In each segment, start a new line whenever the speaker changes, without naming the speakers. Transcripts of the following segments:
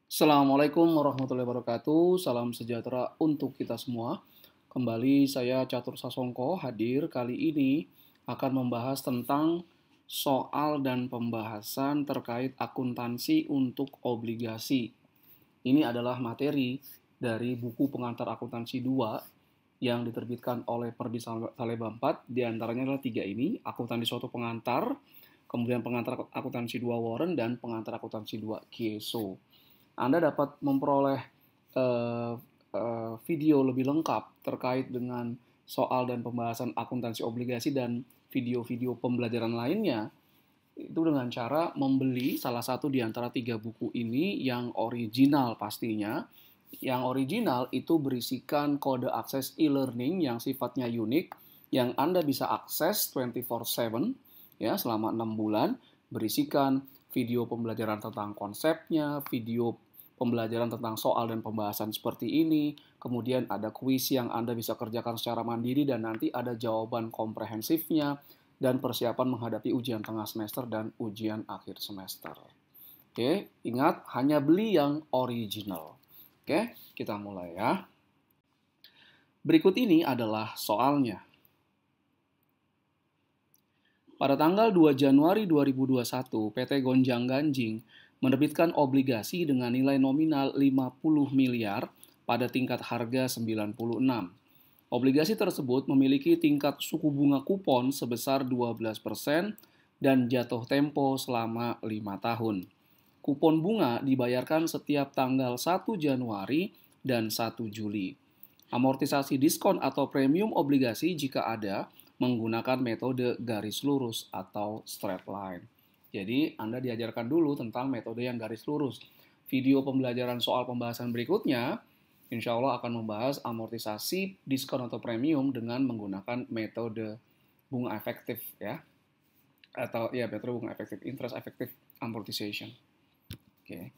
Assalamualaikum warahmatullahi wabarakatuh. Salam sejahtera untuk kita semua. Kembali saya Catur Sasongko hadir kali ini akan membahas tentang soal dan pembahasan terkait akuntansi untuk obligasi. Ini adalah materi dari buku pengantar akuntansi 2 yang diterbitkan oleh Perbit Saleba 4. Di antaranya adalah 3 ini, akuntansi suatu pengantar, kemudian pengantar akuntansi 2 Warren, dan pengantar akuntansi 2 Kieso. Anda dapat memperoleh uh, video lebih lengkap terkait dengan soal dan pembahasan akuntansi obligasi dan video-video pembelajaran lainnya itu dengan cara membeli salah satu di antara 3 buku ini yang original pastinya. Yang original itu berisikan kode akses e-learning yang sifatnya unik yang Anda bisa akses 24/7 ya selama 6 bulan, berisikan video pembelajaran tentang konsepnya, video pembelajaran tentang soal dan pembahasan seperti ini, kemudian ada kuis yang Anda bisa kerjakan secara mandiri dan nanti ada jawaban komprehensifnya, dan persiapan menghadapi ujian tengah semester dan ujian akhir semester. Oke, ingat hanya beli yang original. Oke, kita mulai ya. Berikut ini adalah soalnya. Pada tanggal 2 Januari 2021, PT Gonjang Ganjing menerbitkan obligasi dengan nilai nominal 50 miliar pada tingkat harga 96. Obligasi tersebut memiliki tingkat suku bunga kupon sebesar 12% dan jatuh tempo selama 5 tahun. Kupon bunga dibayarkan setiap tanggal 1 Januari dan 1 Juli. Amortisasi diskon atau premium obligasi jika ada menggunakan metode garis lurus atau straight line. Jadi, Anda diajarkan dulu tentang metode yang garis lurus. Video pembelajaran soal pembahasan berikutnya, insya Allah akan membahas amortisasi diskon atau premium dengan menggunakan metode bunga efektif ya. Atau ya metode bunga efektif, interest effective amortization. Oke.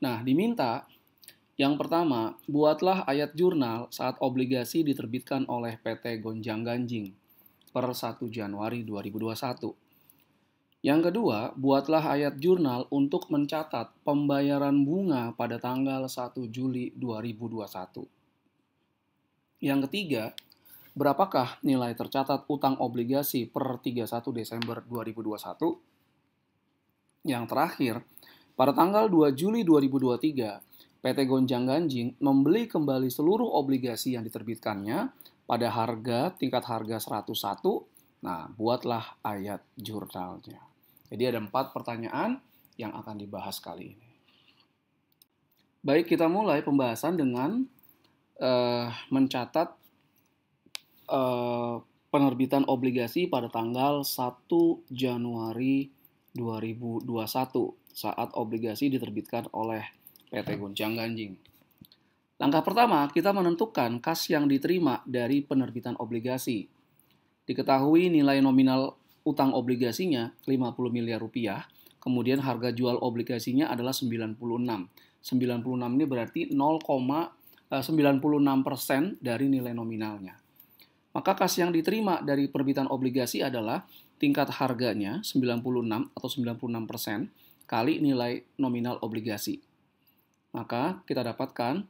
Nah, diminta yang pertama, buatlah ayat jurnal saat obligasi diterbitkan oleh PT Gonjang Ganjing per 1 Januari 2021. Yang kedua, buatlah ayat jurnal untuk mencatat pembayaran bunga pada tanggal 1 Juli 2021. Yang ketiga, berapakah nilai tercatat utang obligasi per 31 Desember 2021? Yang terakhir, pada tanggal 2 Juli 2023, PT Gonjang Ganjing membeli kembali seluruh obligasi yang diterbitkannya pada tingkat harga 101. Nah, buatlah ayat jurnalnya. Jadi ada 4 pertanyaan yang akan dibahas kali ini. Baik, kita mulai pembahasan dengan mencatat penerbitan obligasi pada tanggal 1 Januari 2021 saat obligasi diterbitkan oleh PT Gonjang Ganjing. Langkah pertama, kita menentukan kas yang diterima dari penerbitan obligasi. Diketahui nilai nominal utang obligasinya 50 miliar rupiah, kemudian harga jual obligasinya adalah 96. 96 ini berarti 0,96% dari nilai nominalnya. Maka kas yang diterima dari penerbitan obligasi adalah tingkat harganya 96 atau 96% kali nilai nominal obligasi. Maka kita dapatkan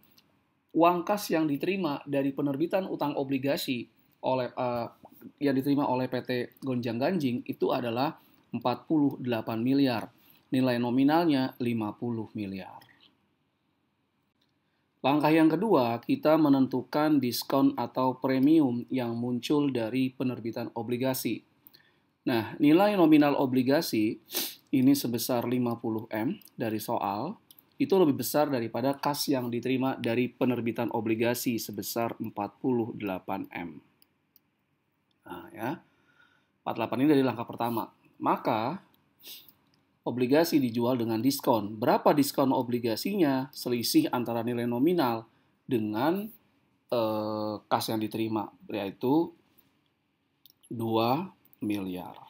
uang kas yang diterima dari penerbitan utang obligasi yang diterima oleh PT Gonjang Ganjing itu adalah 48 miliar. Nilai nominalnya 50 miliar. Langkah yang kedua, kita menentukan diskon atau premium yang muncul dari penerbitan obligasi. Nah, nilai nominal obligasi ini sebesar 50M dari soal, itu lebih besar daripada kas yang diterima dari penerbitan obligasi sebesar 48M. Nah, ya. 48 ini dari langkah pertama. Maka obligasi dijual dengan diskon. Berapa diskon obligasinya? Selisih antara nilai nominal dengan kas yang diterima, yaitu 2 miliar.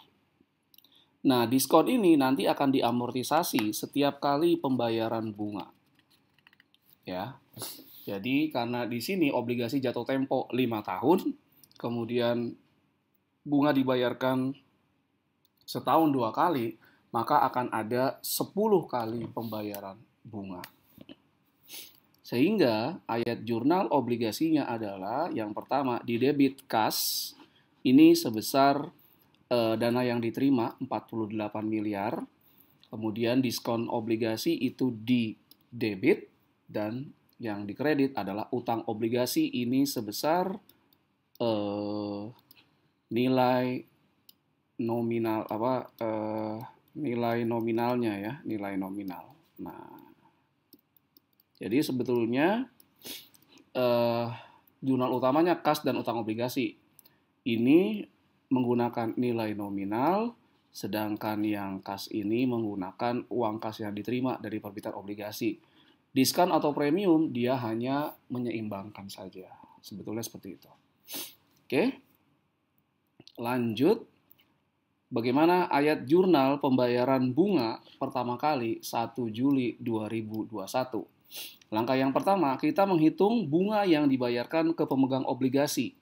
Nah, diskon ini nanti akan diamortisasi setiap kali pembayaran bunga. Ya. Jadi karena di sini obligasi jatuh tempo 5 tahun, kemudian bunga dibayarkan setahun 2 kali, maka akan ada 10 kali pembayaran bunga. Sehingga ayat jurnal obligasinya adalah yang pertama di debit kas ini sebesar dana yang diterima 48 miliar. Kemudian diskon obligasi itu di debit dan yang dikredit adalah utang obligasi ini sebesar nilai nominal nilai nominalnya ya, nilai nominal. Nah, jadi sebetulnya jurnal utamanya kas dan utang obligasi. Ini menggunakan nilai nominal, sedangkan yang kas ini menggunakan uang kas yang diterima dari perbitan obligasi. Diskon atau premium dia hanya menyeimbangkan saja. Sebetulnya seperti itu. Oke. Lanjut. Bagaimana ayat jurnal pembayaran bunga pertama kali 1 Juli 2021. Langkah yang pertama, kita menghitung bunga yang dibayarkan ke pemegang obligasi.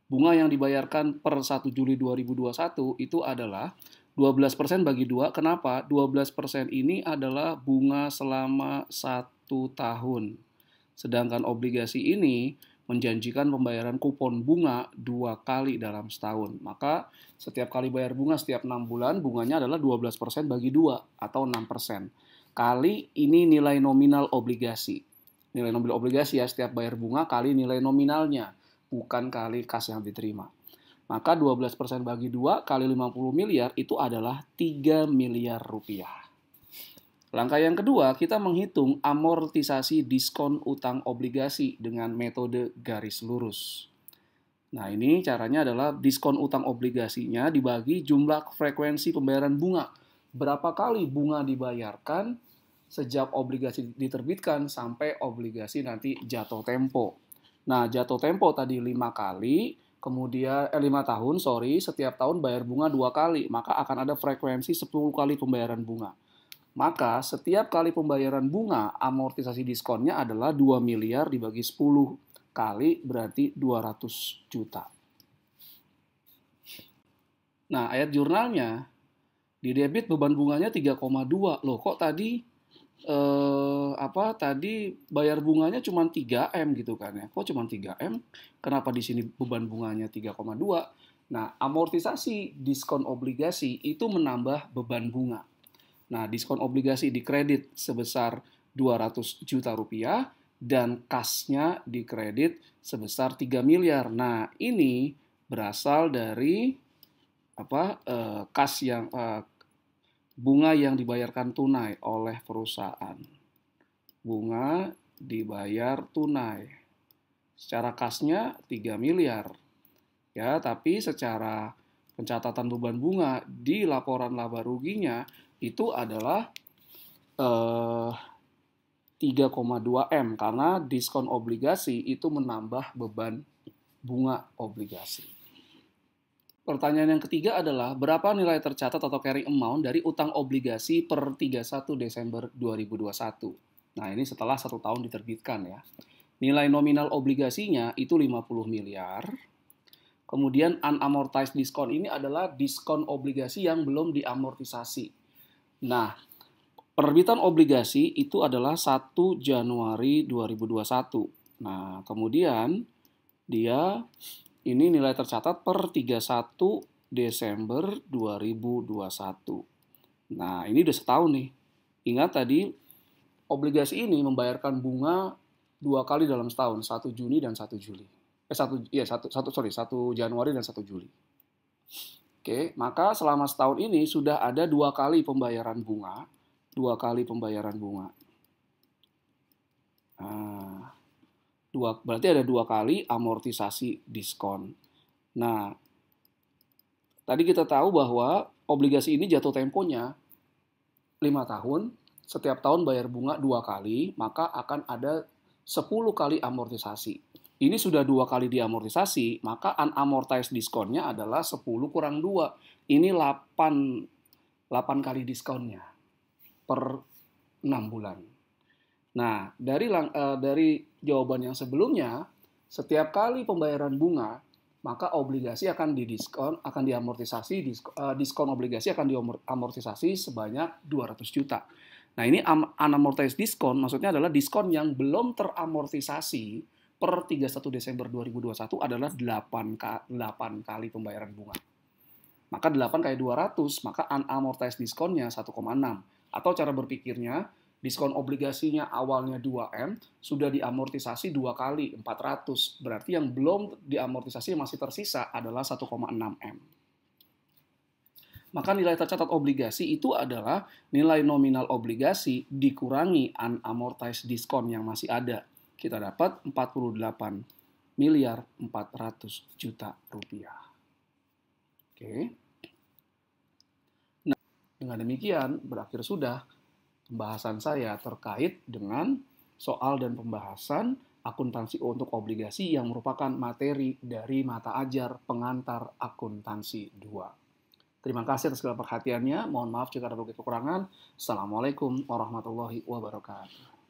Bunga yang dibayarkan per 1 Juli 2021 itu adalah 12% bagi 2. Kenapa? 12% ini adalah bunga selama 1 tahun. Sedangkan obligasi ini menjanjikan pembayaran kupon bunga 2 kali dalam setahun. Maka setiap kali bayar bunga setiap 6 bulan, bunganya adalah 12% bagi 2 atau 6%. Kali ini nilai nominal obligasi. Nilai nominal obligasi ya, setiap bayar bunga kali nilai nominalnya, bukan kali kas yang diterima. Maka 12% bagi 2 kali 50 miliar itu adalah 3 miliar rupiah. Langkah yang kedua, kita menghitung amortisasi diskon utang obligasi dengan metode garis lurus. Nah, ini caranya adalah diskon utang obligasinya dibagi jumlah frekuensi pembayaran bunga. Berapa kali bunga dibayarkan sejak obligasi diterbitkan sampai obligasi nanti jatuh tempo. Nah, jatuh tempo tadi 5 kali, kemudian 5 tahun, setiap tahun bayar bunga 2 kali, maka akan ada frekuensi 10 kali pembayaran bunga. Maka setiap kali pembayaran bunga, amortisasi diskonnya adalah 2 miliar dibagi 10 kali, berarti 200 juta. Nah, ayat jurnalnya, di debit beban bunganya 3,2. Loh, kok tadi bayar bunganya cuma 3M gitu kan ya. Kok cuma 3M? Kenapa di sini beban bunganya 3,2? Nah, amortisasi diskon obligasi itu menambah beban bunga. Nah, diskon obligasi dikredit sebesar 200 juta rupiah dan kasnya dikredit sebesar 3 miliar. Nah, ini berasal dari kas yang bunga yang dibayarkan tunai oleh perusahaan. Bunga dibayar tunai. Secara kasnya 3 miliar. Ya, tapi secara pencatatan beban bunga di laporan laba ruginya itu adalah 3,2M karena diskon obligasi itu menambah beban bunga obligasi. Pertanyaan yang ketiga adalah berapa nilai tercatat atau carrying amount dari utang obligasi per 31 Desember 2021. Nah, ini setelah 1 tahun diterbitkan ya. Nilai nominal obligasinya itu 50 miliar. Kemudian unamortized diskon ini adalah diskon obligasi yang belum diamortisasi. Nah, penerbitan obligasi itu adalah 1 Januari 2021. Nah, kemudian dia ini nilai tercatat per 31 Desember 2021. Nah, ini udah setahun nih. Ingat tadi, obligasi ini membayarkan bunga 2 kali dalam setahun, 1 Juni dan 1 Juli. 1 Januari dan 1 Juli. Oke, maka selama setahun ini sudah ada 2 kali pembayaran bunga. 2 kali pembayaran bunga. Nah, berarti ada 2 kali amortisasi diskon. Nah, tadi kita tahu bahwa obligasi ini jatuh temponya 5 tahun, setiap tahun bayar bunga 2 kali, maka akan ada 10 kali amortisasi. Ini sudah 2 kali diamortisasi, maka unamortized diskonnya adalah 10 kurang 2. Ini 8 kali diskonnya per 6 bulan. Nah, dari jawaban yang sebelumnya, setiap kali pembayaran bunga, maka obligasi akan didiskon, akan diamortisasi, diskon obligasi akan diamortisasi sebanyak 200 juta. Nah, ini unamortized diskon maksudnya adalah diskon yang belum teramortisasi per 31 Desember 2021 adalah 8 kali pembayaran bunga. Maka 8 kali 200, maka unamortized diskonnya 1,6. Atau cara berpikirnya, diskon obligasinya awalnya 2M, sudah diamortisasi 2 kali 400. Berarti yang belum diamortisasi masih tersisa adalah 1,6M. Maka nilai tercatat obligasi itu adalah nilai nominal obligasi dikurangi unamortized diskon yang masih ada. Kita dapat 48 miliar 400 juta rupiah. Oke. Nah, dengan demikian berakhir sudah pembahasan saya terkait dengan soal dan pembahasan akuntansi untuk obligasi yang merupakan materi dari mata ajar pengantar akuntansi 2. Terima kasih atas segala perhatiannya. Mohon maaf jika ada kekurangan. Assalamualaikum warahmatullahi wabarakatuh.